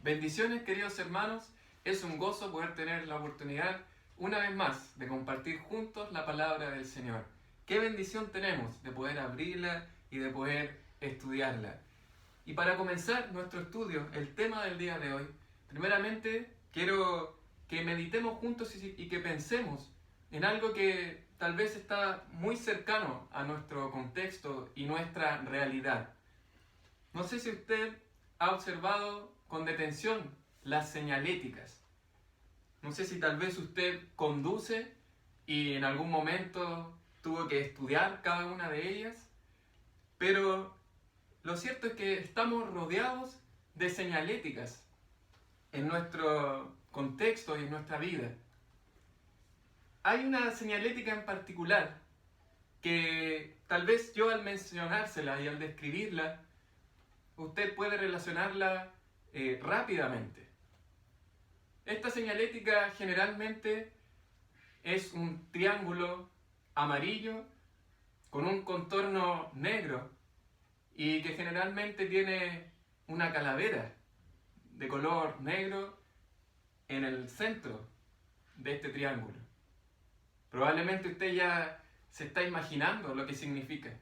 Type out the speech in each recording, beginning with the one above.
Bendiciones, queridos hermanos. Es un gozo poder tener la oportunidad una vez más de compartir juntos la palabra del Señor. Qué bendición tenemos de poder abrirla y de poder estudiarla. Y para comenzar nuestro estudio, el tema del día de hoy, primeramente quiero que meditemos juntos y que pensemos en algo que tal vez está muy cercano a nuestro contexto y nuestra realidad. No sé si usted ha observado con detención las señaléticas. No sé si tal vez usted conduce y en algún momento tuvo que estudiar cada una de ellas, pero lo cierto es que estamos rodeados de señaléticas en nuestro contexto y en nuestra vida. Hay una señalética en particular que tal vez yo al mencionársela y al describirla, usted puede relacionarla rápidamente. Esta señalética generalmente es un triángulo amarillo con un contorno negro y que generalmente tiene una calavera de color negro en el centro de este triángulo. Probablemente usted ya se está imaginando lo que significa.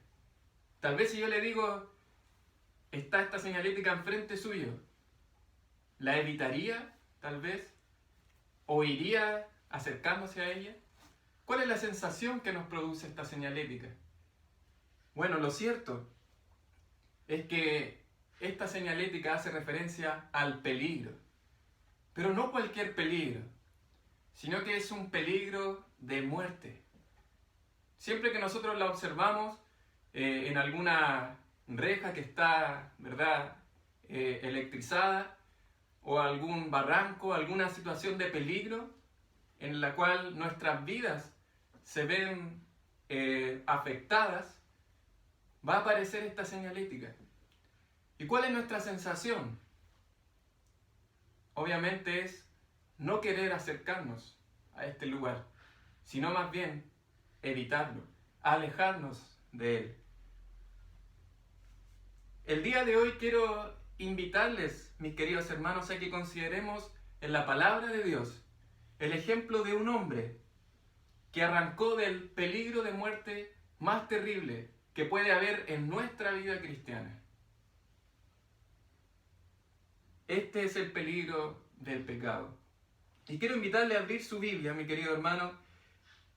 Tal vez si yo le digo, está esta señalética enfrente suyo, ¿la evitaría tal vez? ¿O iría acercándose a ella? ¿Cuál es la sensación que nos produce esta señalética? Bueno, lo cierto es que esta señalética hace referencia al peligro, pero no cualquier peligro, sino que es un peligro de muerte. Siempre que nosotros la observamos en alguna reja que está, ¿verdad?, electrizada, o algún barranco, alguna situación de peligro en la cual nuestras vidas se ven afectadas, va a aparecer esta señalética. ¿Y cuál es nuestra sensación? Obviamente es no querer acercarnos a este lugar, sino más bien evitarlo, alejarnos de él. El día de hoy quiero invitarles, mis queridos hermanos, a que consideremos en la palabra de Dios el ejemplo de un hombre que arrancó del peligro de muerte más terrible que puede haber en nuestra vida cristiana. Este es el peligro del pecado. Y quiero invitarle a abrir su Biblia, mi querido hermano,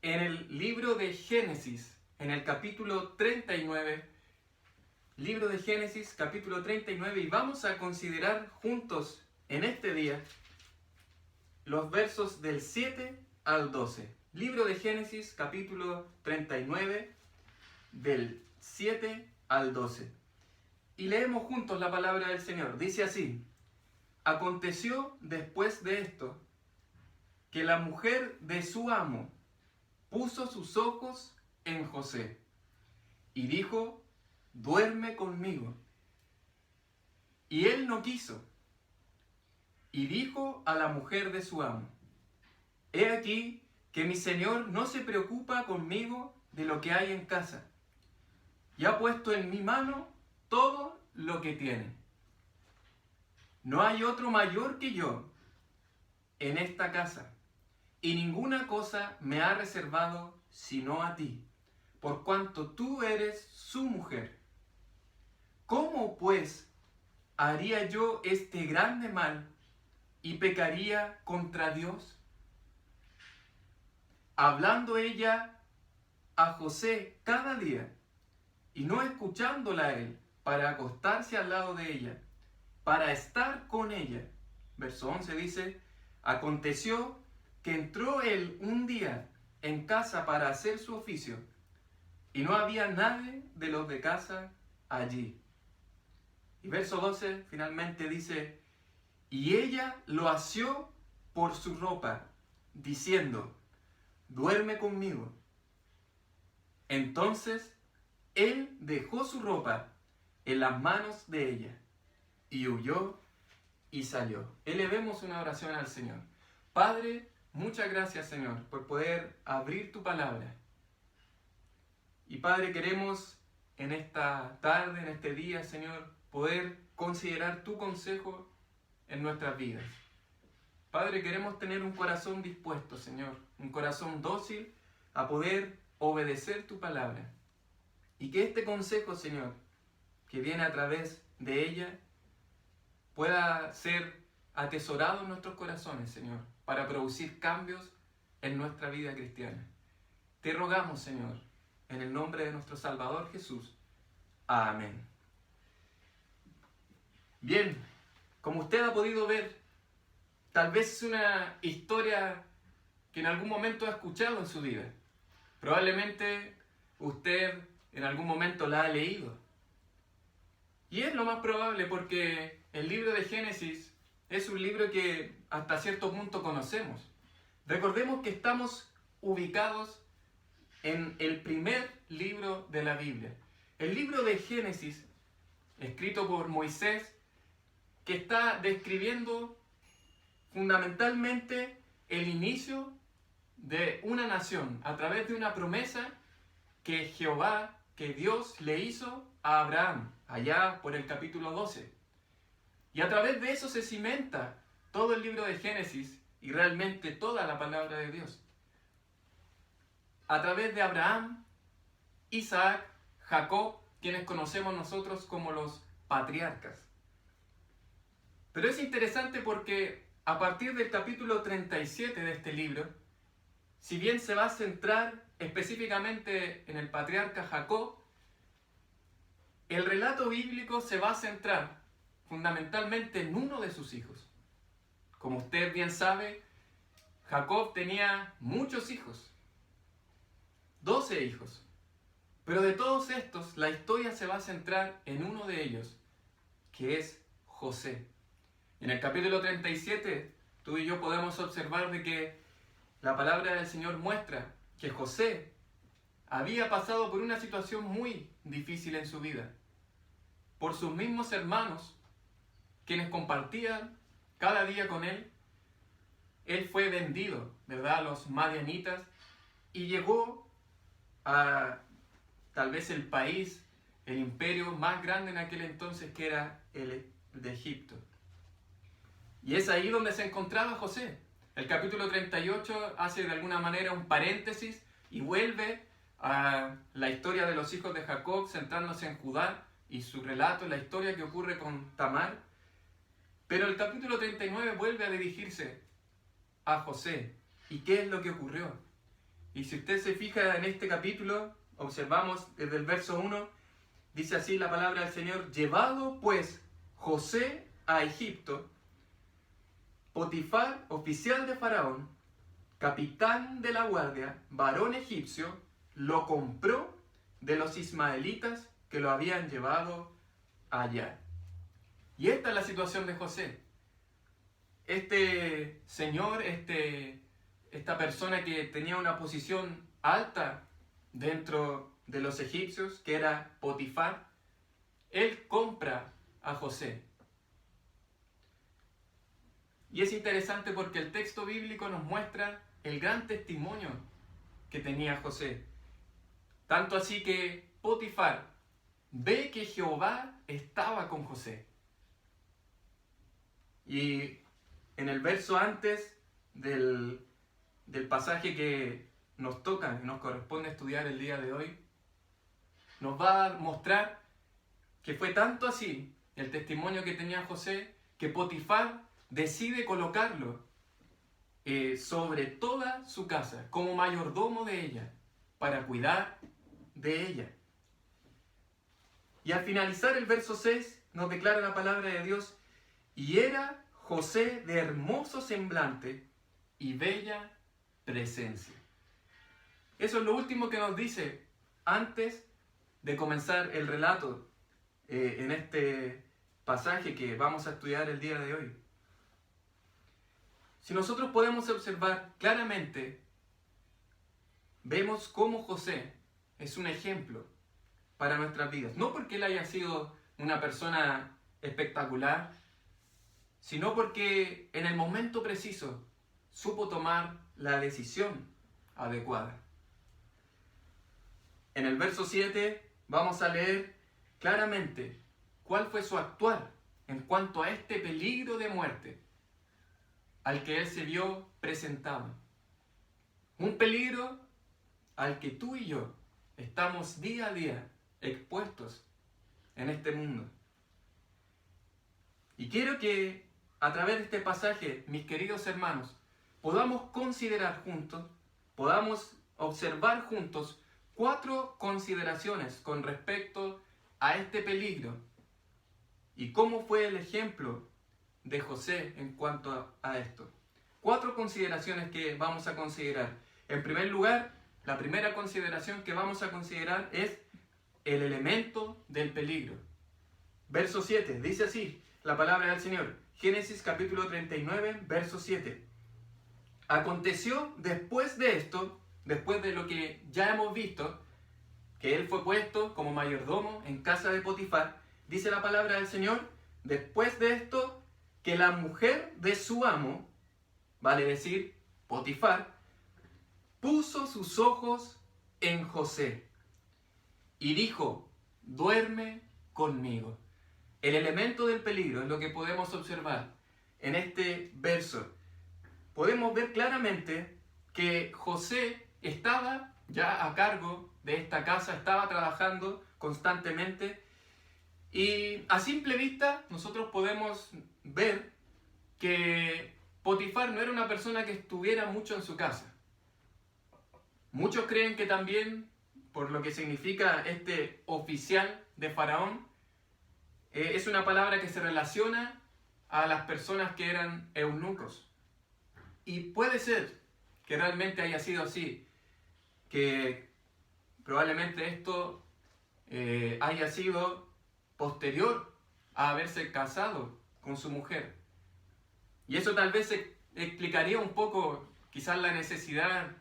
en el libro de Génesis, en el capítulo 39. Libro de Génesis, capítulo 39, y vamos a considerar juntos en este día los versos del 7 al 12. Libro de Génesis, capítulo 39, del 7 al 12. Y leemos juntos la palabra del Señor. Dice así: Aconteció después de esto, que la mujer de su amo puso sus ojos en José, y dijo: duerme conmigo. Y él no quiso. Y dijo a la mujer de su amo: he aquí que mi señor no se preocupa conmigo de lo que hay en casa, y ha puesto en mi mano todo lo que tiene. No hay otro mayor que yo en esta casa, y ninguna cosa me ha reservado sino a ti, por cuanto tú eres su mujer. ¿Cómo pues haría yo este grande mal y pecaría contra Dios? Hablando ella a José cada día, y no escuchándola a él, para acostarse al lado de ella, para estar con ella. Verso 11 dice: aconteció que entró él un día en casa para hacer su oficio, y no había nadie de los de casa allí. Y verso 12 finalmente dice: y ella lo asió por su ropa, diciendo: duerme conmigo. Entonces él dejó su ropa en las manos de ella, y huyó y salió. Elevemos una oración al Señor. Padre, muchas gracias, Señor, por poder abrir tu palabra. Y Padre, queremos en esta tarde, en este día, Señor, poder considerar tu consejo en nuestras vidas. Padre, queremos tener un corazón dispuesto, Señor, un corazón dócil a poder obedecer tu palabra. Y que este consejo, Señor, que viene a través de ella, pueda ser atesorado en nuestros corazones, Señor, para producir cambios en nuestra vida cristiana. Te rogamos, Señor, en el nombre de nuestro Salvador Jesús. Amén. Bien, como usted ha podido ver, tal vez es una historia que en algún momento ha escuchado en su vida. Probablemente usted en algún momento la ha leído. Y es lo más probable porque el libro de Génesis es un libro que hasta cierto punto conocemos. Recordemos que estamos ubicados en el primer libro de la Biblia. El libro de Génesis, escrito por Moisés, que está describiendo fundamentalmente el inicio de una nación a través de una promesa que Jehová, que Dios le hizo a Abraham, allá por el capítulo 12. Y a través de eso se cimenta todo el libro de Génesis y realmente toda la palabra de Dios. A través de Abraham, Isaac, Jacob, quienes conocemos nosotros como los patriarcas. Pero es interesante porque a partir del capítulo 37 de este libro, si bien se va a centrar específicamente en el patriarca Jacob, el relato bíblico se va a centrar fundamentalmente en uno de sus hijos. Como usted bien sabe, Jacob tenía muchos hijos, 12 hijos. Pero de todos estos, la historia se va a centrar en uno de ellos, que es José. En el capítulo 37, tú y yo podemos observar de que la palabra del Señor muestra que José había pasado por una situación muy difícil en su vida. Por sus mismos hermanos, quienes compartían cada día con él fue vendido, ¿verdad?, a los madianitas y llegó a tal vez el país, el imperio más grande en aquel entonces, que era el de Egipto. Y es ahí donde se encontraba José. El capítulo 38 hace de alguna manera un paréntesis y vuelve a la historia de los hijos de Jacob, centrándose en Judá y su relato, la historia que ocurre con Tamar. Pero el capítulo 39 vuelve a dirigirse a José. ¿Y qué es lo que ocurrió? Y si usted se fija en este capítulo, observamos desde el verso 1, dice así la palabra del Señor: llevado pues José a Egipto, Potifar, oficial de Faraón, capitán de la guardia, varón egipcio, lo compró de los ismaelitas que lo habían llevado allá. Y esta es la situación de José. Este señor, esta persona que tenía una posición alta dentro de los egipcios, que era Potifar, él compra a José. Y es interesante porque el texto bíblico nos muestra el gran testimonio que tenía José. Tanto así que Potifar ve que Jehová estaba con José. Y en el verso antes del pasaje que nos toca, que nos corresponde estudiar el día de hoy, nos va a mostrar que fue tanto así el testimonio que tenía José, que Potifar decide colocarlo sobre toda su casa, como mayordomo de ella, para cuidar de ella. Y al finalizar el verso 6, nos declara la palabra de Dios: y era José de hermoso semblante y bella presencia. Eso es lo último que nos dice antes de comenzar el relato en este pasaje que vamos a estudiar el día de hoy. Si nosotros podemos observar claramente, vemos cómo José es un ejemplo para nuestras vidas. No porque él haya sido una persona espectacular, sino porque en el momento preciso supo tomar la decisión adecuada. En el verso 7 vamos a leer claramente cuál fue su actuar en cuanto a este peligro de muerte al que él se vio presentado. Un peligro al que tú y yo estamos día a día expuestos en este mundo. Y quiero que a través de este pasaje, mis queridos hermanos, podamos considerar juntos, podamos observar juntos 4 consideraciones con respecto a este peligro y cómo fue el ejemplo de José en cuanto a esto. 4 consideraciones que vamos a considerar. En primer lugar, la primera consideración que vamos a considerar es el elemento del peligro. Verso 7, dice así la palabra del Señor. Génesis capítulo 39, verso 7. Aconteció después de esto, después de lo que ya hemos visto, que él fue puesto como mayordomo en casa de Potifar, dice la palabra del Señor, después de esto, que la mujer de su amo, vale decir, Potifar, puso sus ojos en José y dijo, duerme conmigo. El elemento del peligro es lo que podemos observar en este verso. Podemos ver claramente que José estaba ya a cargo de esta casa, estaba trabajando constantemente y a simple vista nosotros podemos ver que Potifar no era una persona que estuviera mucho en su casa. Muchos creen que también, por lo que significa este oficial de Faraón, es una palabra que se relaciona a las personas que eran eunucos. Y puede ser que realmente haya sido así, que probablemente esto haya sido posterior a haberse casado con su mujer. Y eso tal vez explicaría un poco quizás la necesidad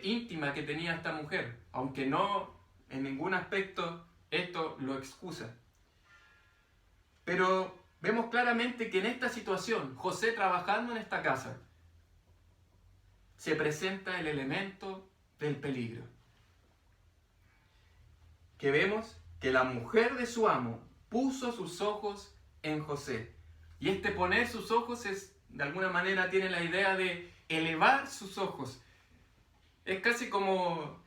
íntima que tenía esta mujer, aunque no en ningún aspecto esto lo excusa. Pero vemos claramente que en esta situación, José trabajando en esta casa, se presenta el elemento del peligro. Que vemos que la mujer de su amo puso sus ojos en José. Y este poner sus ojos es, de alguna manera, tiene la idea de elevar sus ojos. Es casi como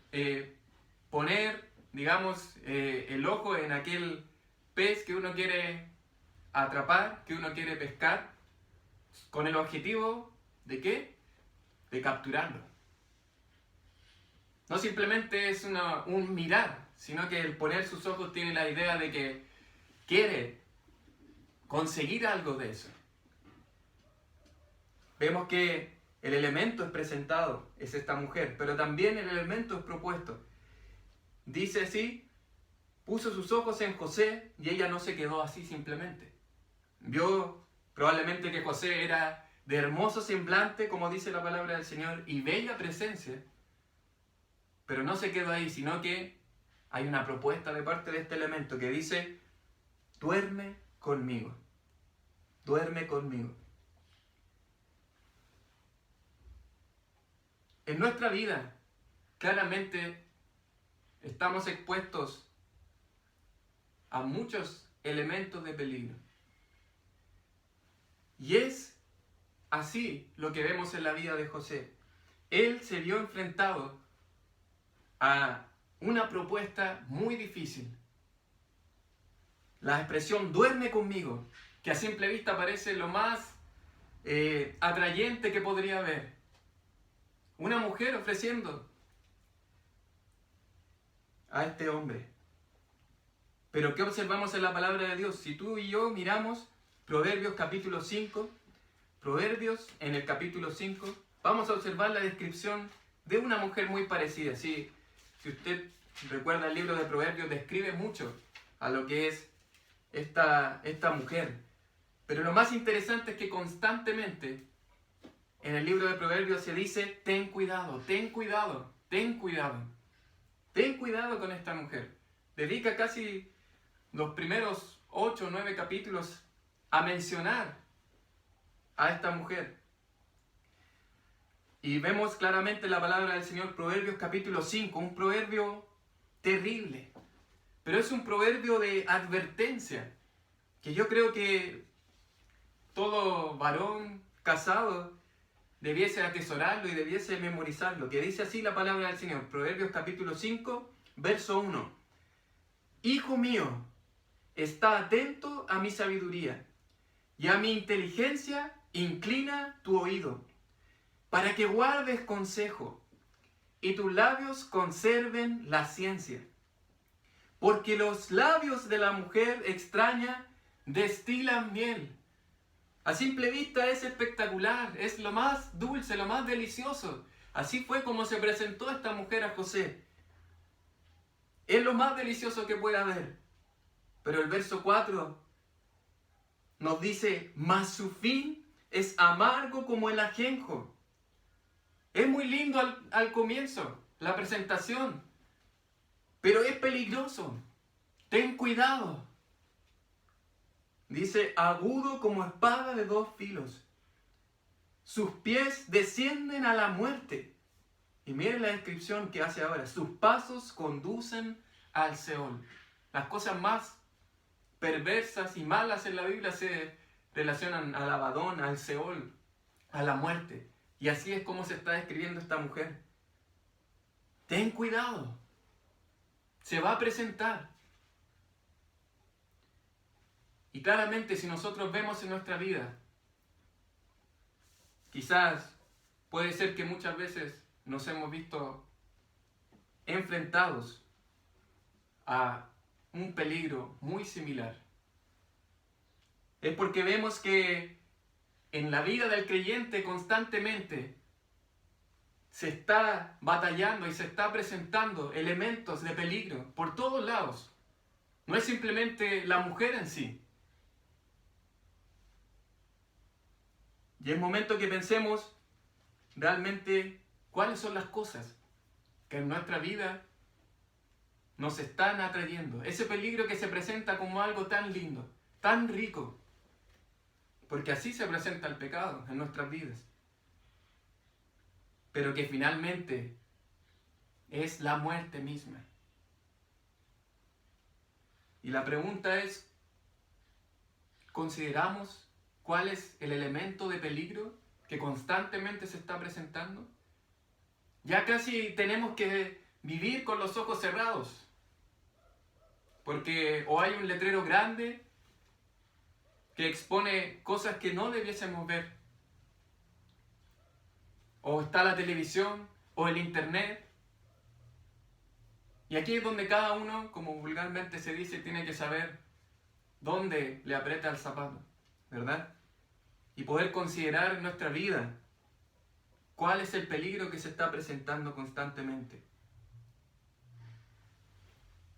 poner, digamos, el ojo en aquel pez que uno quiere atrapar, que uno quiere pescar, con el objetivo ¿de qué? De capturarlo. No simplemente es un mirar, sino que el poner sus ojos tiene la idea de que quiere conseguir algo de eso. Vemos que el elemento es presentado, es esta mujer, pero también el elemento es propuesto. Dice así, puso sus ojos en José y ella no se quedó así simplemente. Vio probablemente que José era de hermoso semblante, como dice la palabra del Señor, y bella presencia, pero no se quedó ahí, sino que hay una propuesta de parte de este elemento que dice, duerme conmigo, duerme conmigo. En nuestra vida, claramente, estamos expuestos a muchos elementos de peligro. Y es así lo que vemos en la vida de José. Él se vio enfrentado a una propuesta muy difícil. La expresión duerme conmigo, que a simple vista parece lo más atrayente que podría haber. Una mujer ofreciendo a este hombre. Pero ¿qué observamos en la palabra de Dios? Si tú y yo miramos Proverbios capítulo 5, Proverbios en el capítulo 5, vamos a observar la descripción de una mujer muy parecida. Si usted recuerda el libro de Proverbios, describe mucho a lo que es esta mujer. Pero lo más interesante es que constantemente en el libro de Proverbios se dice, ten cuidado, ten cuidado, ten cuidado. Ten cuidado con esta mujer. Dedica casi los primeros 8 o 9 capítulos a mencionar a esta mujer. Y vemos claramente la palabra del Señor, Proverbios capítulo 5, un proverbio terrible. Pero es un proverbio de advertencia, que yo creo que todo varón casado debiese atesorarlo y debiese memorizarlo, que dice así la palabra del Señor, Proverbios capítulo 5, verso 1. Hijo mío, está atento a mi sabiduría, y a mi inteligencia inclina tu oído, para que guardes consejo, y tus labios conserven la ciencia. Porque los labios de la mujer extraña destilan miel. A simple vista es espectacular, es lo más dulce, lo más delicioso. Así fue como se presentó esta mujer a José. Es lo más delicioso que puede haber. Pero el verso 4 nos dice, mas su fin es amargo como el ajenjo. Es muy lindo al comienzo, la presentación, pero es peligroso. Ten cuidado. Dice, agudo como espada de dos filos. Sus pies descienden a la muerte. Y miren la descripción que hace ahora. Sus pasos conducen al Seol. Las cosas más perversas y malas en la Biblia se relacionan al Abadón, al Seol, a la muerte. Y así es como se está describiendo esta mujer. Ten cuidado. Se va a presentar. Y claramente si nosotros vemos en nuestra vida, quizás puede ser que muchas veces nos hemos visto enfrentados a un peligro muy similar. Es porque vemos que en la vida del creyente constantemente se está batallando y se está presentando elementos de peligro por todos lados. No es simplemente la mujer en sí. Y es momento que pensemos realmente cuáles son las cosas que en nuestra vida nos están atrayendo. Ese peligro que se presenta como algo tan lindo, tan rico. Porque así se presenta el pecado en nuestras vidas. Pero que finalmente es la muerte misma. Y la pregunta es, ¿consideramos cuál es el elemento de peligro que constantemente se está presentando? Ya casi tenemos que vivir con los ojos cerrados. Porque o hay un letrero grande que expone cosas que no debiésemos ver, o está la televisión, o el internet. Y aquí es donde cada uno, como vulgarmente se dice, tiene que saber dónde le aprieta el zapato, ¿verdad? Y poder considerar en nuestra vida cuál es el peligro que se está presentando constantemente.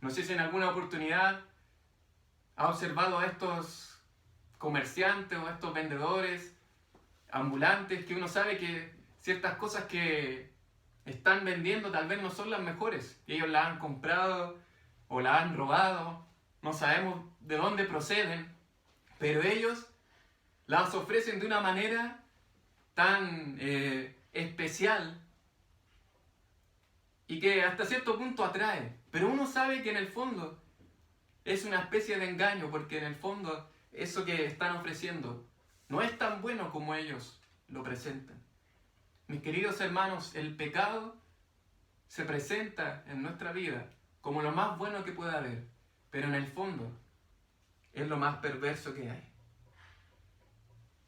No sé si en alguna oportunidad ha observado a estos comerciantes o a estos vendedores ambulantes que uno sabe que ciertas cosas que están vendiendo tal vez no son las mejores. Y ellos las han comprado o las han robado. No sabemos de dónde proceden. Pero ellos las ofrecen de una manera tan especial y que hasta cierto punto atrae. Pero uno sabe que en el fondo es una especie de engaño, porque en el fondo eso que están ofreciendo no es tan bueno como ellos lo presentan. Mis queridos hermanos, el pecado se presenta en nuestra vida como lo más bueno que pueda haber, pero en el fondo es lo más perverso que hay.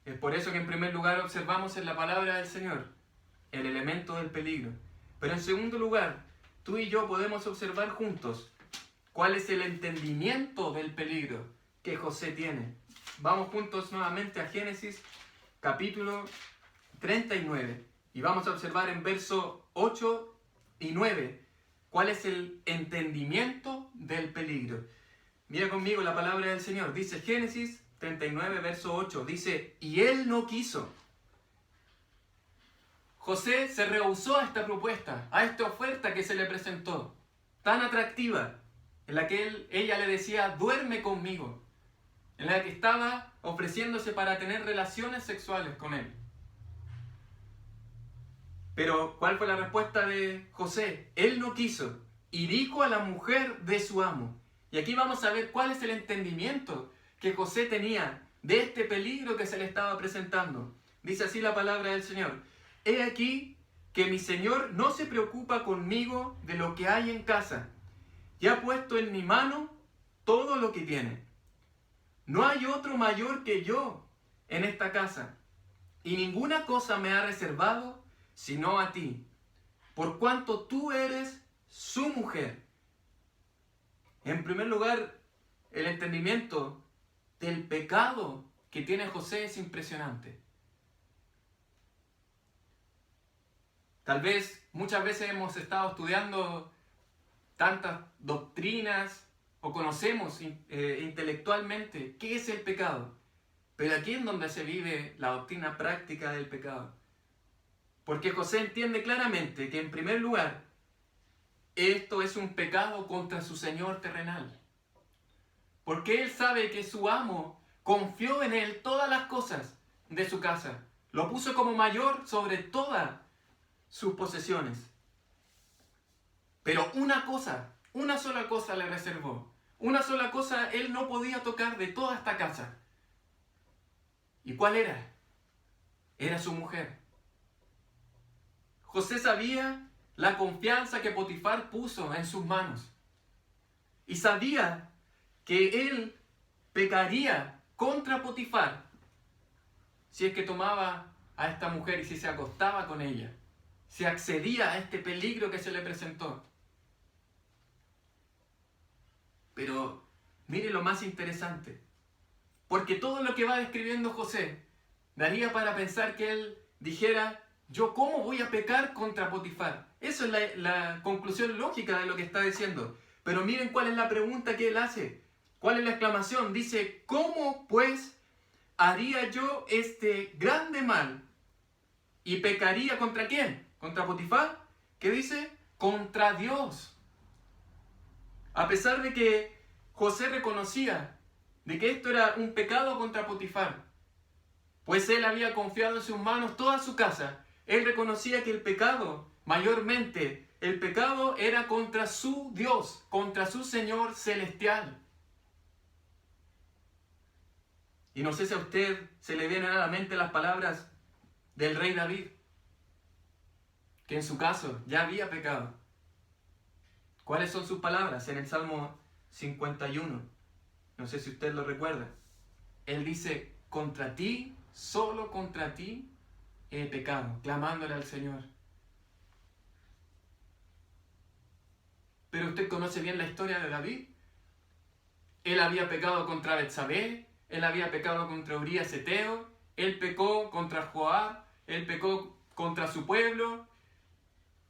Es por eso que en primer lugar observamos en la palabra del Señor el elemento del peligro. Pero en segundo lugar, tú y yo podemos observar juntos cuál es el entendimiento del peligro que José tiene. Vamos juntos nuevamente a Génesis capítulo 39 y vamos a observar en verso 8 y 9 cuál es el entendimiento del peligro. Mira conmigo la palabra del Señor. Dice Génesis 39, verso 8. Dice, y él no quiso. José se rehusó a esta propuesta, a esta oferta que se le presentó, tan atractiva, en la que ella le decía, duerme conmigo, en la que estaba ofreciéndose para tener relaciones sexuales con él. Pero, ¿cuál fue la respuesta de José? Él no quiso, y dijo a la mujer de su amo. Y aquí vamos a ver cuál es el entendimiento que José tenía de este peligro que se le estaba presentando. Dice así la palabra del Señor: he aquí que mi Señor no se preocupa conmigo de lo que hay en casa, y ha puesto en mi mano todo lo que tiene. No hay otro mayor que yo en esta casa, y ninguna cosa me ha reservado sino a ti, por cuanto tú eres su mujer. En primer lugar, el entendimiento del pecado que tiene José es impresionante. Tal vez muchas veces hemos estado estudiando tantas doctrinas o conocemos intelectualmente qué es el pecado, pero aquí es donde se vive la doctrina práctica del pecado. Porque José entiende claramente que en primer lugar esto es un pecado contra su señor terrenal. Porque él sabe que su amo confió en él todas las cosas de su casa. Lo puso como mayor sobre todas sus posesiones. Pero una sola cosa le reservó. Una sola cosa él no podía tocar de toda esta casa. ¿Y cuál era? Era su mujer. José sabía la confianza que Potifar puso en sus manos. Y sabía que él pecaría contra Potifar si es que tomaba a esta mujer y si se acostaba con ella, si accedía a este peligro que se le presentó. Pero mire lo más interesante, porque todo lo que va describiendo José daría para pensar que él dijera: ¿yo cómo voy a pecar contra Potifar? Eso es la conclusión lógica de lo que está diciendo. Pero miren cuál es la pregunta que él hace. ¿Cuál es la exclamación? Dice: ¿cómo pues haría yo este grande mal? ¿Y pecaría contra quién? ¿Contra Potifar? ¿Qué dice? Contra Dios. A pesar de que José reconocía de que esto era un pecado contra Potifar, pues él había confiado en sus manos toda su casa, él reconocía que el pecado, mayormente, el pecado era contra su Dios, contra su Señor celestial. Y no sé si a usted se le vienen a la mente las palabras del rey David, que en su caso ya había pecado. ¿Cuáles son sus palabras? En el Salmo 51. No sé si usted lo recuerda. Él dice: contra ti, solo contra ti he pecado, clamándole al Señor. Pero usted conoce bien la historia de David. Él había pecado contra Betsabé, él había pecado contra Urías Eteo, él pecó contra Joab, él pecó contra su pueblo,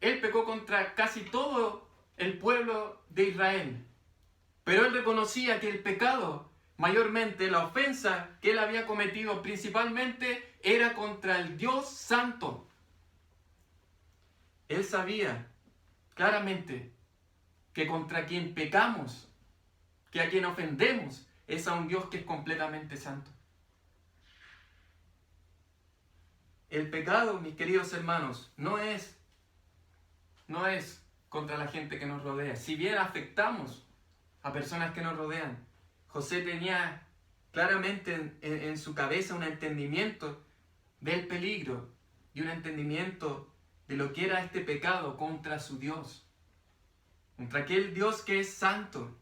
él pecó contra casi todo el pueblo de Israel. Pero él reconocía que el pecado, mayormente la ofensa que él había cometido principalmente, era contra el Dios Santo. Él sabía claramente que contra quien pecamos, que a quien ofendemos, es a un Dios que es completamente santo. El pecado, mis queridos hermanos, no es contra la gente que nos rodea. Si bien afectamos a personas que nos rodean, José tenía claramente en su cabeza un entendimiento del peligro y un entendimiento de lo que era este pecado contra su Dios, contra aquel Dios que es santo.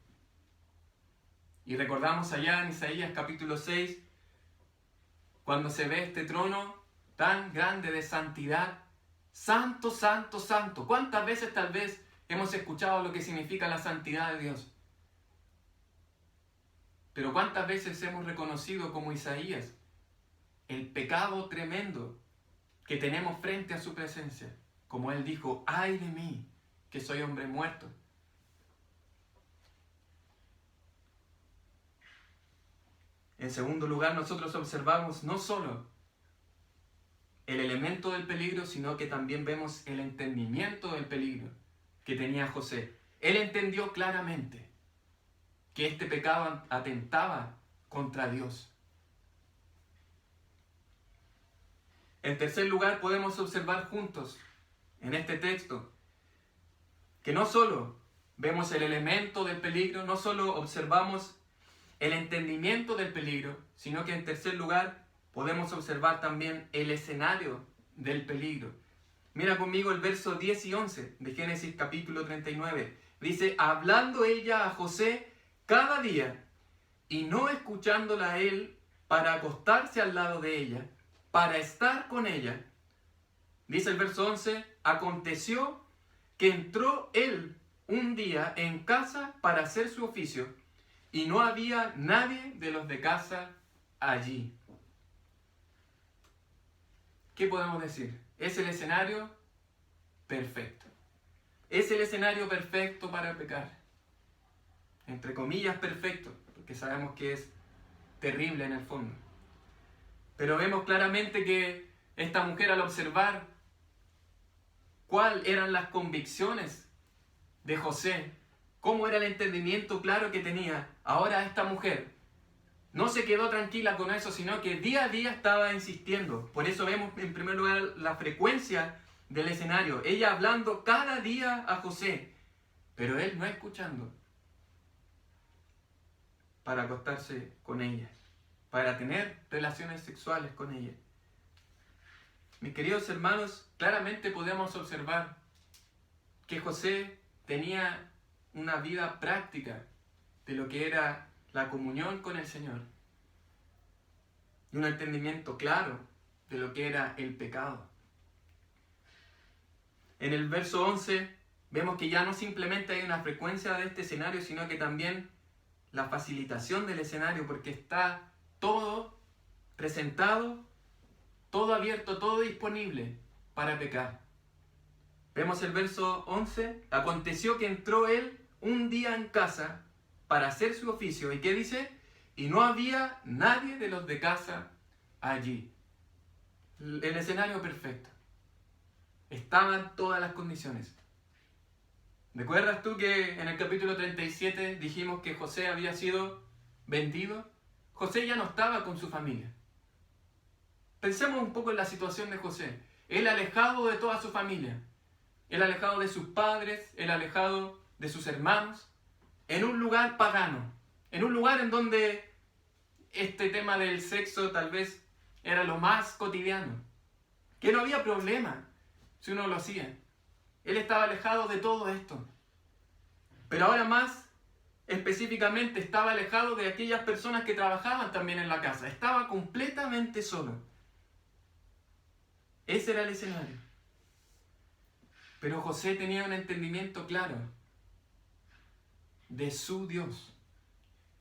Y recordamos allá en Isaías capítulo 6, cuando se ve este trono tan grande de santidad, santo, santo, santo. ¿Cuántas veces tal vez hemos escuchado lo que significa la santidad de Dios? Pero ¿cuántas veces hemos reconocido como Isaías el pecado tremendo que tenemos frente a su presencia? Como él dijo: ¡ay de mí, que soy hombre muerto! En segundo lugar, nosotros observamos no solo el elemento del peligro, sino que también vemos el entendimiento del peligro que tenía José. Él entendió claramente que este pecado atentaba contra Dios. En tercer lugar, podemos observar juntos en este texto que no solo vemos el elemento del peligro, no solo observamos el entendimiento del peligro, sino que en tercer lugar podemos observar también el escenario del peligro. Mira conmigo el verso 10 y 11 de Génesis capítulo 39. Dice, hablando ella a José cada día y no escuchándola a él para acostarse al lado de ella, para estar con ella. Dice el verso 11, aconteció que entró él un día en casa para hacer su oficio y no había nadie de los de casa allí. ¿Qué podemos decir? Es el escenario perfecto. Es el escenario perfecto para pecar. Entre comillas perfecto, porque sabemos que es terrible en el fondo. Pero vemos claramente que esta mujer, al observar cuáles eran las convicciones de José, cómo era el entendimiento claro que tenía, ahora esta mujer no se quedó tranquila con eso, sino que día a día estaba insistiendo. Por eso vemos en primer lugar la frecuencia del escenario. Ella hablando cada día a José, pero él no escuchando, para acostarse con ella, para tener relaciones sexuales con ella. Mis queridos hermanos, claramente podemos observar que José tenía una vida práctica de lo que era la comunión con el Señor y un entendimiento claro de lo que era el pecado. En el verso 11 vemos que ya no simplemente hay una frecuencia de este escenario, sino que también la facilitación del escenario, porque está todo presentado, todo abierto, todo disponible para pecar. Vemos el verso 11, aconteció que entró él un día en casa para hacer su oficio. ¿Y qué dice? Y no había nadie de los de casa allí. El escenario perfecto. Estaban todas las condiciones. ¿Recuerdas tú que en el capítulo 37 dijimos que José había sido vendido? José ya no estaba con su familia. Pensemos un poco en la situación de José. Él alejado de toda su familia. Él alejado de sus padres, él alejado de sus hermanos, en un lugar pagano, en un lugar en donde este tema del sexo tal vez era lo más cotidiano, que no había problema si uno lo hacía. Él estaba alejado de todo esto, pero ahora más específicamente estaba alejado de aquellas personas que trabajaban también en la casa, estaba completamente solo. Ese era el escenario. Pero José tenía un entendimiento claro de su Dios.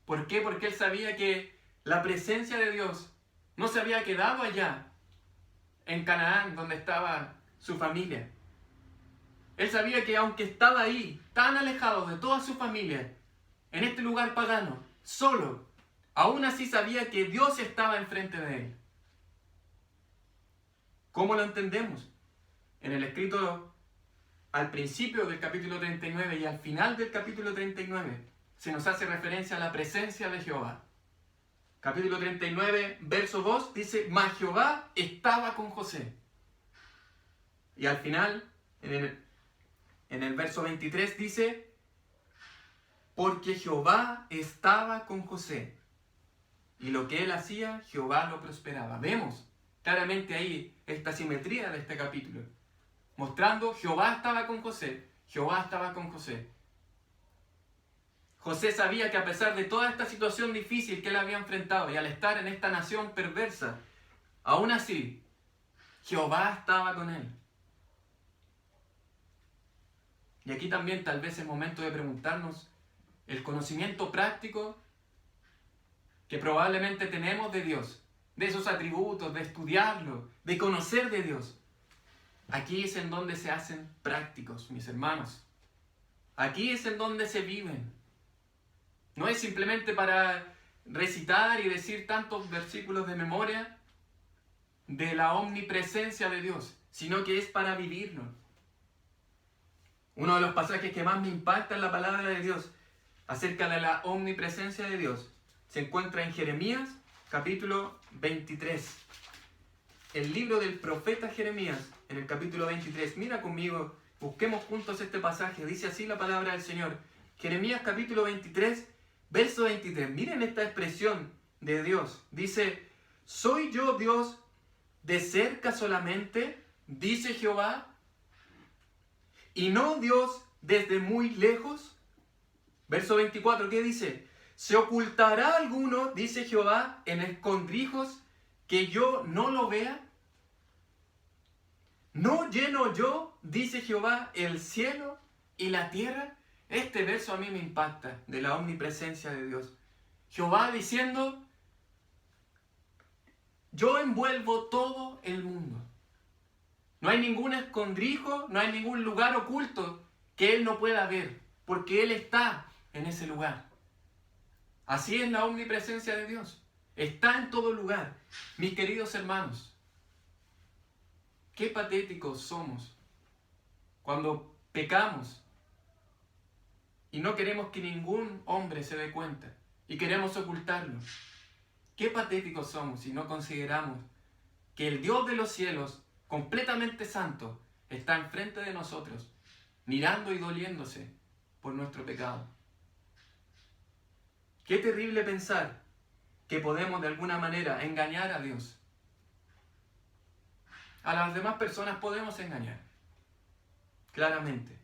¿Por qué? Porque él sabía que la presencia de Dios no se había quedado allá, en Canaán, donde estaba su familia. Él sabía que aunque estaba ahí, tan alejado de toda su familia, en este lugar pagano, solo, aún así sabía que Dios estaba enfrente de él. ¿Cómo lo entendemos? En el escrito al principio del capítulo 39 y al final del capítulo 39 se nos hace referencia a la presencia de Jehová. Capítulo 39, verso 2 dice, mas Jehová estaba con José. Y al final, en el verso 23 dice, porque Jehová estaba con José. Y lo que él hacía, Jehová lo prosperaba. Vemos claramente ahí esta simetría de este capítulo, mostrando Jehová estaba con José, Jehová estaba con José. José sabía que a pesar de toda esta situación difícil que él había enfrentado y al estar en esta nación perversa, aún así, Jehová estaba con él. Y aquí también tal vez es momento de preguntarnos el conocimiento práctico que probablemente tenemos de Dios, de esos atributos, de estudiarlo, de conocer de Dios. Aquí es en donde se hacen prácticos, mis hermanos. Aquí es en donde se viven. No es simplemente para recitar y decir tantos versículos de memoria de la omnipresencia de Dios, sino que es para vivirlo. Uno de los pasajes que más me impacta en la palabra de Dios acerca de la omnipresencia de Dios se encuentra en Jeremías capítulo 23. El libro del profeta Jeremías, en el capítulo 23. Mira conmigo, busquemos juntos este pasaje. Dice así la palabra del Señor. Jeremías capítulo 23, Verso 23, miren esta expresión de Dios. Dice, ¿soy yo Dios de cerca solamente? Dice Jehová. ¿Y no Dios desde muy lejos? Verso 24, ¿qué dice? ¿Se ocultará alguno, dice Jehová, en escondrijos que yo no lo vea? ¿No lleno yo, dice Jehová, el cielo y la tierra? Este verso a mí me impacta, de la omnipresencia de Dios. Jehová diciendo, yo envuelvo todo el mundo. No hay ningún escondrijo, no hay ningún lugar oculto que Él no pueda ver, porque Él está en ese lugar. Así es la omnipresencia de Dios. Está en todo lugar. Mis queridos hermanos, qué patéticos somos cuando pecamos y no queremos que ningún hombre se dé cuenta y queremos ocultarlo. Qué patéticos somos si no consideramos que el Dios de los cielos, completamente santo, está enfrente de nosotros, mirando y doliéndose por nuestro pecado. Qué terrible pensar que podemos de alguna manera engañar a Dios. A las demás personas podemos engañar, claramente.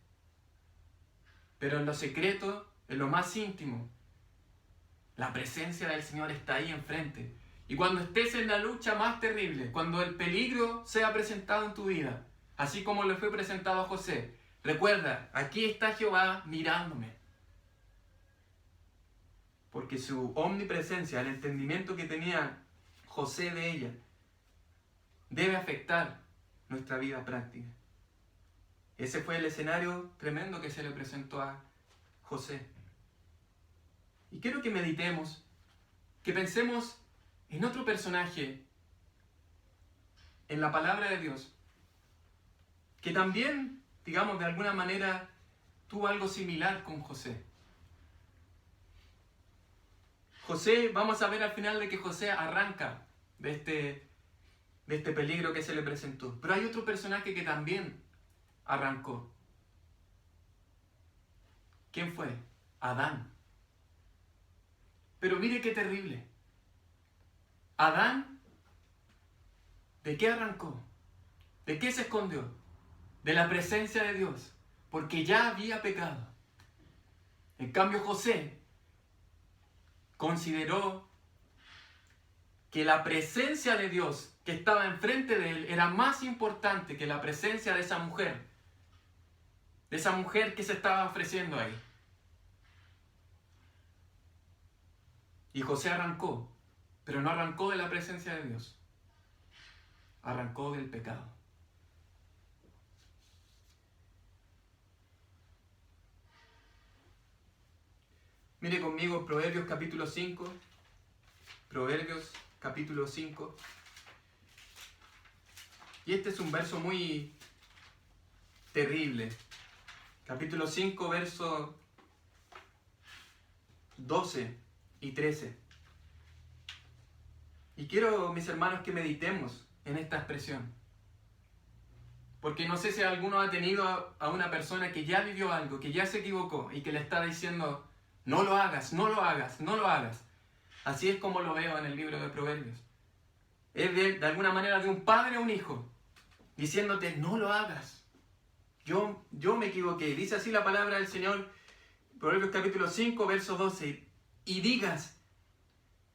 Pero en lo secreto, en lo más íntimo, la presencia del Señor está ahí enfrente. Y cuando estés en la lucha más terrible, cuando el peligro sea presentado en tu vida, así como le fue presentado a José, recuerda, aquí está Jehová mirándome. Porque su omnipresencia, el entendimiento que tenía José de ella, debe afectar nuestra vida práctica. Ese fue el escenario tremendo que se le presentó a José. Y quiero que meditemos, que pensemos en otro personaje en la palabra de Dios, que también, digamos, de alguna manera tuvo algo similar con José. José, vamos a ver al final de que José arranca de este peligro que se le presentó. Pero hay otro personaje que también arrancó. ¿Quién fue? Adán. Pero mire qué terrible. Adán, ¿de qué arrancó? ¿De qué se escondió? De la presencia de Dios, porque ya había pecado. En cambio, José consideró que la presencia de Dios que estaba enfrente de él era más importante que la presencia de esa mujer que se estaba ofreciendo ahí. Y José arrancó, pero no arrancó de la presencia de Dios, arrancó del pecado. Mire conmigo Proverbios capítulo 5. Proverbios capítulo 5. Y este es un verso muy terrible. Capítulo 5, versos 12 y 13. Y quiero, mis hermanos, que meditemos en esta expresión. Porque no sé si alguno ha tenido a una persona que ya vivió algo, que ya se equivocó y que le está diciendo, no lo hagas, no lo hagas, no lo hagas. Así es como lo veo en el libro de Proverbios. Es de alguna manera de un padre a un hijo, diciéndote, no lo hagas. Yo me equivoqué. Dice así la palabra del Señor, Proverbios capítulo 5, verso 12. Y digas,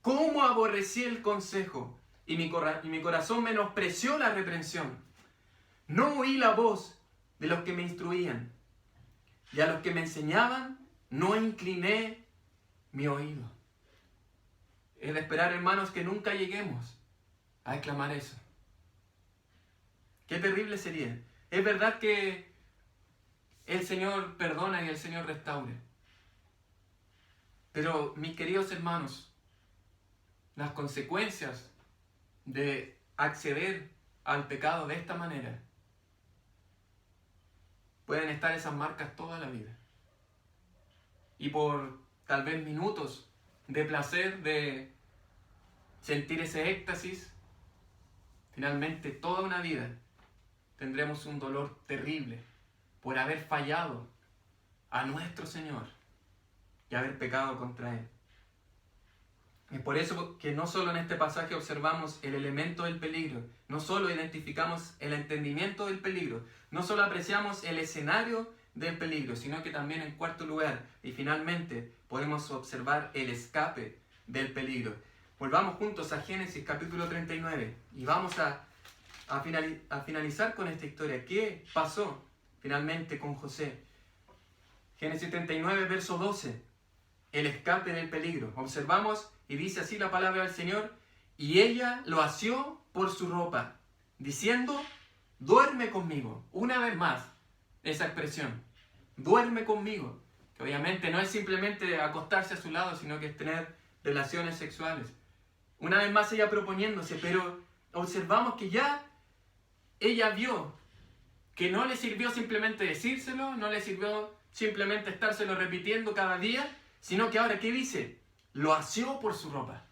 ¿cómo aborrecí el consejo? Y mi corazón menospreció la reprensión. No oí la voz de los que me instruían. Y a los que me enseñaban, no incliné mi oído. Es de esperar, hermanos, que nunca lleguemos a exclamar eso. Qué terrible sería. Es verdad que el Señor perdona y el Señor restaura. Pero, mis queridos hermanos, las consecuencias de acceder al pecado de esta manera pueden estar esas marcas toda la vida. Y por tal vez minutos de placer, de sentir ese éxtasis, finalmente toda una vida tendremos un dolor terrible por haber fallado a nuestro Señor y haber pecado contra Él. Es por eso que no solo en este pasaje observamos el elemento del peligro, no solo identificamos el entendimiento del peligro, no solo apreciamos el escenario del peligro, sino que también en cuarto lugar y finalmente podemos observar el escape del peligro. Volvamos juntos a Génesis capítulo 39 y vamos a finalizar con esta historia. ¿Qué pasó finalmente con José? Génesis 39, verso 12. El escape del peligro. Observamos y dice así la palabra del Señor: y ella lo asió por su ropa, diciendo, duerme conmigo. Una vez más, esa expresión, duerme conmigo, que obviamente no es simplemente acostarse a su lado, sino que es tener relaciones sexuales. Una vez más ella proponiéndose, pero observamos que ya ella vio que no le sirvió simplemente decírselo, no le sirvió simplemente estárselo repitiendo cada día, sino que ahora, ¿qué dice? Lo asió por su ropa.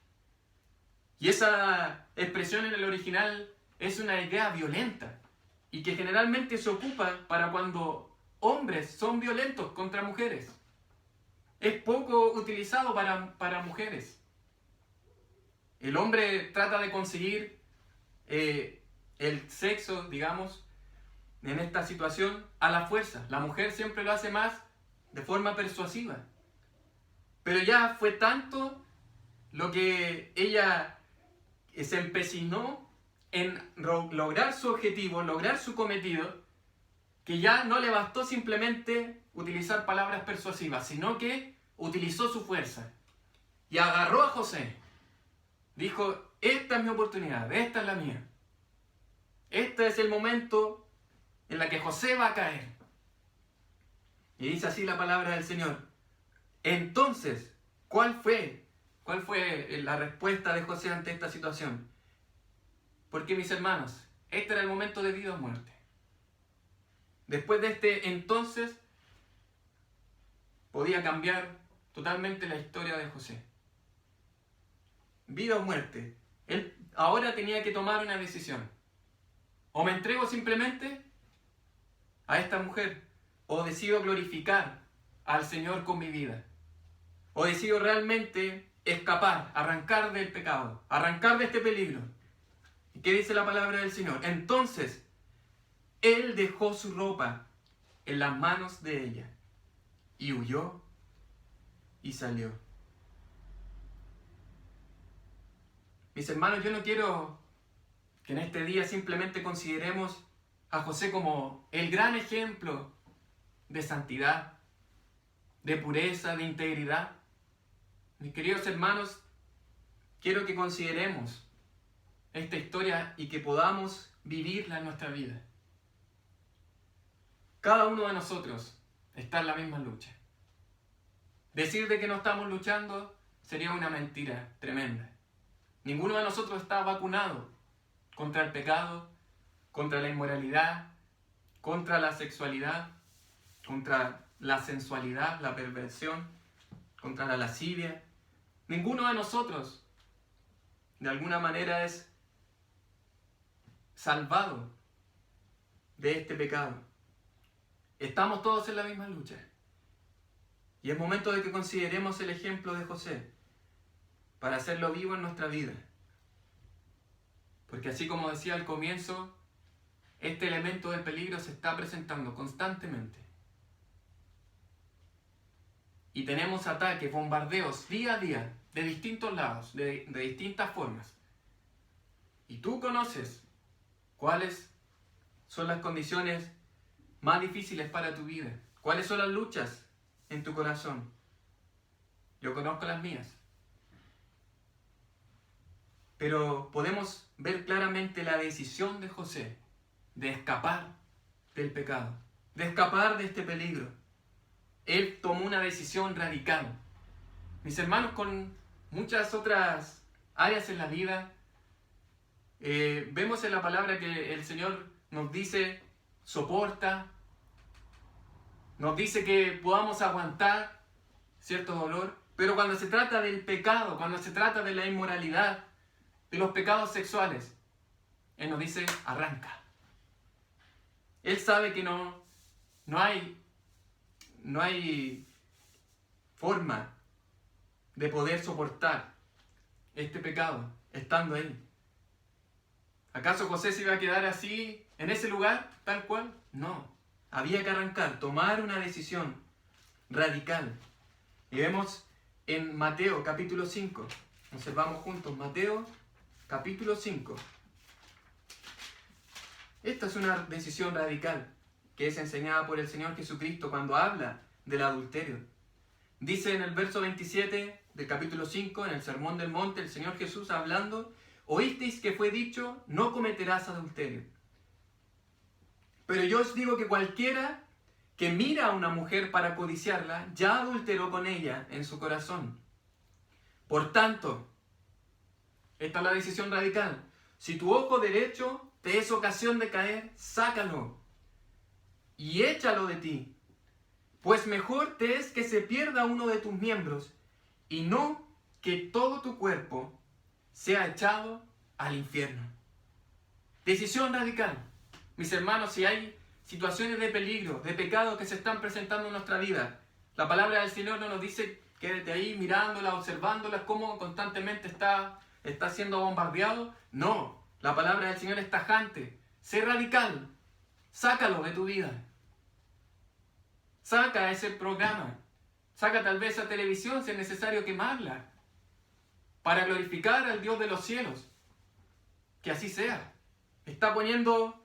Y esa expresión en el original es una idea violenta y que generalmente se ocupa para cuando hombres son violentos contra mujeres. Es poco utilizado para mujeres. El hombre trata de conseguir el sexo, digamos, en esta situación a la fuerza. La mujer siempre lo hace más de forma persuasiva. Pero ya fue tanto lo que ella se empecinó en lograr su objetivo, lograr su cometido, que ya no le bastó simplemente utilizar palabras persuasivas, sino que utilizó su fuerza. Y agarró a José. Dijo, esta es mi oportunidad, esta es la mía. Este es el momento en el que José va a caer. Y dice así la palabra del Señor. Entonces, ¿cuál fue la respuesta de José ante esta situación? Porque, mis hermanos, este era el momento de vida o muerte. Después de este entonces, podía cambiar totalmente la historia de José. Vida o muerte. Él ahora tenía que tomar una decisión. O me entrego simplemente a esta mujer, o decido glorificar al Señor con mi vida. O decido realmente escapar, arrancar del pecado, arrancar de este peligro. ¿Y qué dice la palabra del Señor? Entonces, él dejó su ropa en las manos de ella y huyó y salió. Mis hermanos, yo no quiero que en este día simplemente consideremos a José como el gran ejemplo de santidad, de pureza, de integridad. Mis queridos hermanos, quiero que consideremos esta historia y que podamos vivirla en nuestra vida. Cada uno de nosotros está en la misma lucha. Decir de que no estamos luchando sería una mentira tremenda. Ninguno de nosotros está vacunado contra el pecado, contra la inmoralidad, contra la sexualidad, contra la sensualidad, la perversión, contra la lascivia. Ninguno de nosotros, de alguna manera, es salvado de este pecado. Estamos todos en la misma lucha. Y es momento de que consideremos el ejemplo de José para hacerlo vivo en nuestra vida. Porque así como decía al comienzo, este elemento del peligro se está presentando constantemente. Y tenemos ataques, bombardeos día a día, de distintos lados, de distintas formas. Y tú conoces cuáles son las condiciones más difíciles para tu vida. ¿Cuáles son las luchas en tu corazón? Yo conozco las mías. Pero podemos ver claramente la decisión de José de escapar del pecado, de escapar de este peligro. Él tomó una decisión radical. Mis hermanos, con muchas otras áreas en la vida, vemos en la palabra que el Señor nos dice, soporta, nos dice que podamos aguantar cierto dolor, pero cuando se trata del pecado, cuando se trata de la inmoralidad, de los pecados sexuales, Él nos dice, arranca. Él sabe que no hay forma de poder soportar este pecado, estando ahí. ¿Acaso José se iba a quedar así, en ese lugar, tal cual? No. Había que arrancar, tomar una decisión radical. Y vemos en Mateo capítulo 5. Observamos juntos Mateo capítulo 5. Esta es una decisión radical que es enseñada por el Señor Jesucristo cuando habla del adulterio. Dice en el verso 27 del capítulo 5, en el Sermón del Monte, el Señor Jesús hablando: oísteis que fue dicho, no cometerás adulterio. Pero yo os digo que cualquiera que mira a una mujer para codiciarla, ya adulteró con ella en su corazón. Por tanto, esta es la decisión radical. Si tu ojo derecho te es ocasión de caer, sácalo y échalo de ti. Pues mejor te es que se pierda uno de tus miembros y no que todo tu cuerpo sea echado al infierno. Decisión radical. Mis hermanos, si hay situaciones de peligro, de pecado que se están presentando en nuestra vida, la palabra del Señor no nos dice quédate ahí mirándolas, observándolas, cómo constantemente está siendo bombardeado. No, la palabra del Señor es tajante. Sé radical. Sácalo de tu vida. Saca ese programa. Saca tal vez esa televisión si es necesario quemarla para glorificar al Dios de los cielos. Que así sea. Está poniendo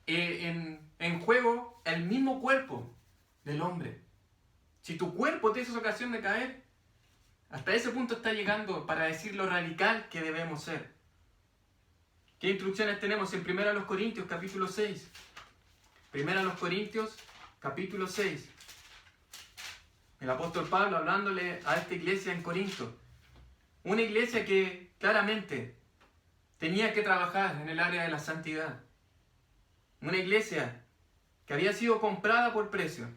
en juego el mismo cuerpo del hombre. Si tu cuerpo te hizo ocasión de caer, hasta ese punto está llegando para decir lo radical que debemos ser. ¿Qué instrucciones tenemos en 1 Corintios capítulo 6? 1 Corintios capítulo 6. El apóstol Pablo hablándole a esta iglesia en Corinto. Una iglesia que claramente tenía que trabajar en el área de la santidad. Una iglesia que había sido comprada por precio.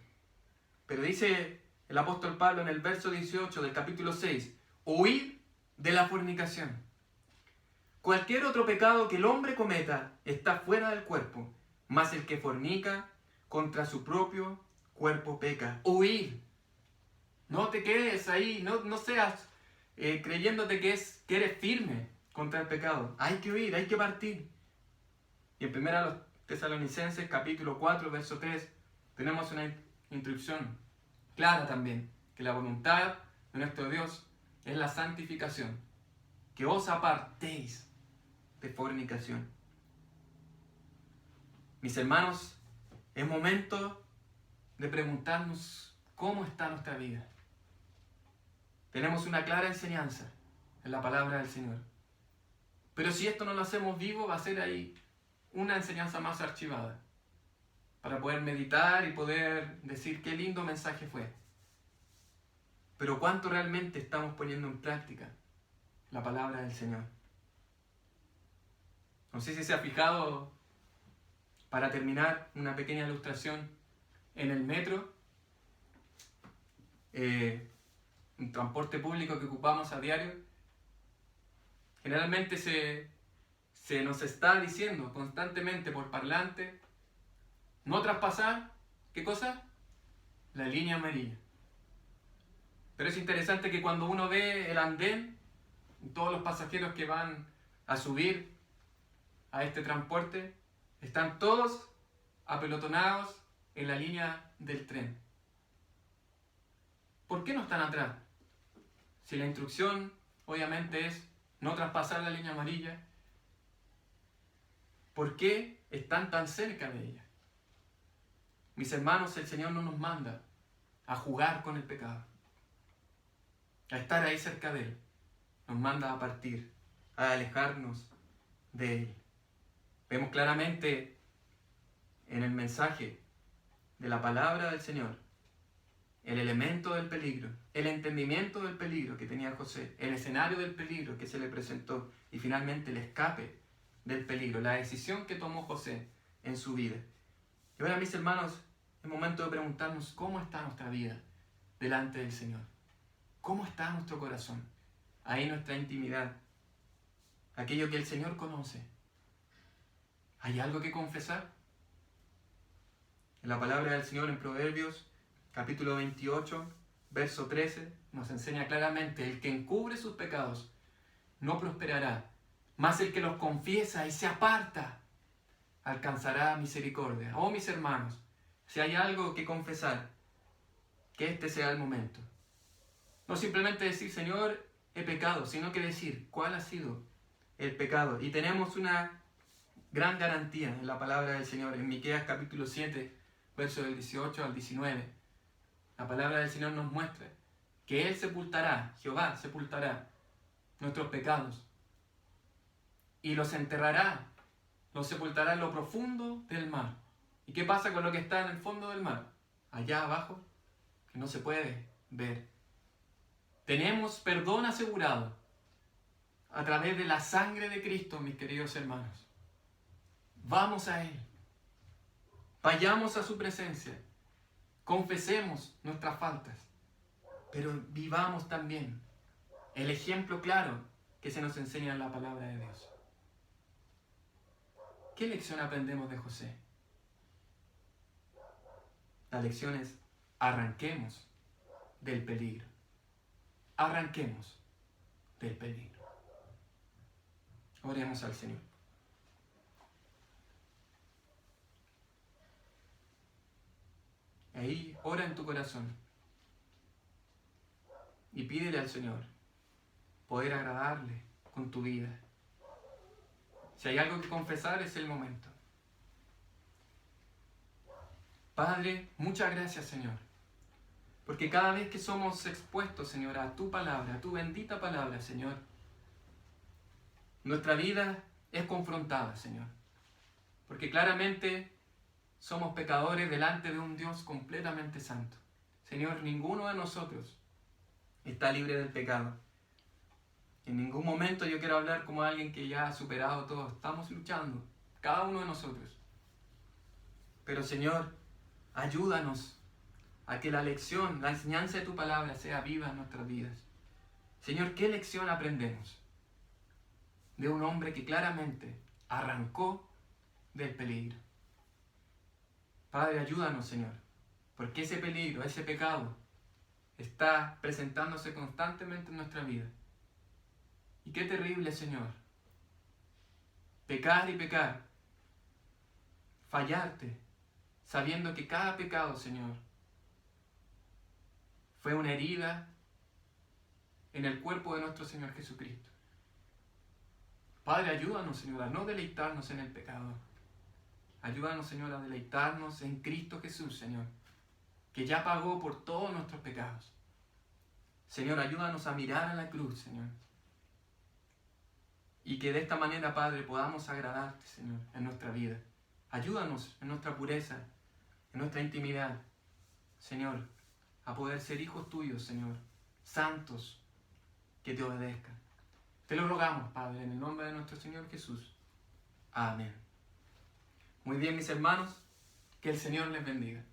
Pero dice el apóstol Pablo en el verso 18 del capítulo 6, huid de la fornicación. Cualquier otro pecado que el hombre cometa está fuera del cuerpo, mas el que fornica contra su propio cuerpo peca. Huid. No te quedes ahí, no seas creyéndote que eres firme contra el pecado. Hay que huir, hay que partir. Y en 1 Tesalonicenses capítulo 4, verso 3, tenemos una instrucción clara también, que la voluntad de nuestro Dios es la santificación, que os apartéis de fornicación. Mis hermanos, es momento de preguntarnos cómo está nuestra vida. Tenemos una clara enseñanza en la palabra del Señor. Pero si esto no lo hacemos vivo, va a ser ahí una enseñanza más archivada, para poder meditar y poder decir qué lindo mensaje fue. Pero ¿cuánto realmente estamos poniendo en práctica la palabra del Señor? No sé si se ha fijado, para terminar, una pequeña ilustración en el metro, un transporte público que ocupamos a diario. Generalmente se nos está diciendo constantemente por parlante: no traspasar, ¿qué cosa? La línea amarilla. Pero es interesante que cuando uno ve el andén, todos los pasajeros que van a subir a este transporte, están todos apelotonados en la línea del tren. ¿Por qué no están atrás? Si la instrucción obviamente es no traspasar la línea amarilla, ¿por qué están tan cerca de ella? Mis hermanos, el Señor no nos manda a jugar con el pecado, a estar ahí cerca de Él. Nos manda a partir, a alejarnos de Él. Vemos claramente en el mensaje de la palabra del Señor el elemento del peligro, el entendimiento del peligro que tenía José, el escenario del peligro que se le presentó y finalmente el escape del peligro, la decisión que tomó José en su vida. Y ahora, mis hermanos, es momento de preguntarnos cómo está nuestra vida delante del Señor. ¿Cómo está nuestro corazón? Ahí nuestra intimidad, aquello que el Señor conoce. ¿Hay algo que confesar? En la palabra del Señor en Proverbios, capítulo 28, verso 13, nos enseña claramente: el que encubre sus pecados no prosperará, mas el que los confiesa y se aparta alcanzará misericordia. Oh, mis hermanos, si hay algo que confesar, que este sea el momento. No simplemente decir, Señor, he pecado, sino que decir cuál ha sido el pecado. Y tenemos una gran garantía en la palabra del Señor. En Miqueas capítulo 7, versos del 18 al 19, la palabra del Señor nos muestra que Él sepultará, Jehová sepultará nuestros pecados y los enterrará, los sepultará en lo profundo del mar. ¿Y qué pasa con lo que está en el fondo del mar? Allá abajo, que no se puede ver. Tenemos perdón asegurado a través de la sangre de Cristo, mis queridos hermanos. Vamos a Él. Vayamos a su presencia. Confesemos nuestras faltas. Pero vivamos también el ejemplo claro que se nos enseña en la palabra de Dios. ¿Qué lección aprendemos de José? La lección es: arranquemos del peligro. Arranquemos del peligro. Oremos al Señor. Ahí ora en tu corazón y pídele al Señor poder agradarle con tu vida. Si hay algo que confesar, es el momento. Padre, muchas gracias, Señor, porque cada vez que somos expuestos, Señor, a tu palabra, a tu bendita palabra, Señor, nuestra vida es confrontada, Señor, porque claramente somos pecadores delante de un Dios completamente santo. Señor, ninguno de nosotros está libre del pecado. En ningún momento yo quiero hablar como alguien que ya ha superado todo. Estamos luchando, cada uno de nosotros. Pero Señor, ayúdanos a que la lección, la enseñanza de tu palabra sea viva en nuestras vidas. Señor, ¿qué lección aprendemos de un hombre que claramente arrancó del peligro? Padre, ayúdanos, Señor, porque ese peligro, ese pecado, está presentándose constantemente en nuestra vida. Y qué terrible, Señor, pecar y pecar, fallarte, sabiendo que cada pecado, Señor, fue una herida en el cuerpo de nuestro Señor Jesucristo. Padre, ayúdanos, Señor, a no deleitarnos en el pecado. Ayúdanos, Señor, a deleitarnos en Cristo Jesús, Señor, que ya pagó por todos nuestros pecados. Señor, ayúdanos a mirar a la cruz, Señor, y que de esta manera, Padre, podamos agradarte, Señor, en nuestra vida. Ayúdanos en nuestra pureza, en nuestra intimidad, Señor, a poder ser hijos tuyos, Señor, santos, que te obedezcan. Te lo rogamos, Padre, en el nombre de nuestro Señor Jesús. Amén. Muy bien, mis hermanos, que el Señor les bendiga.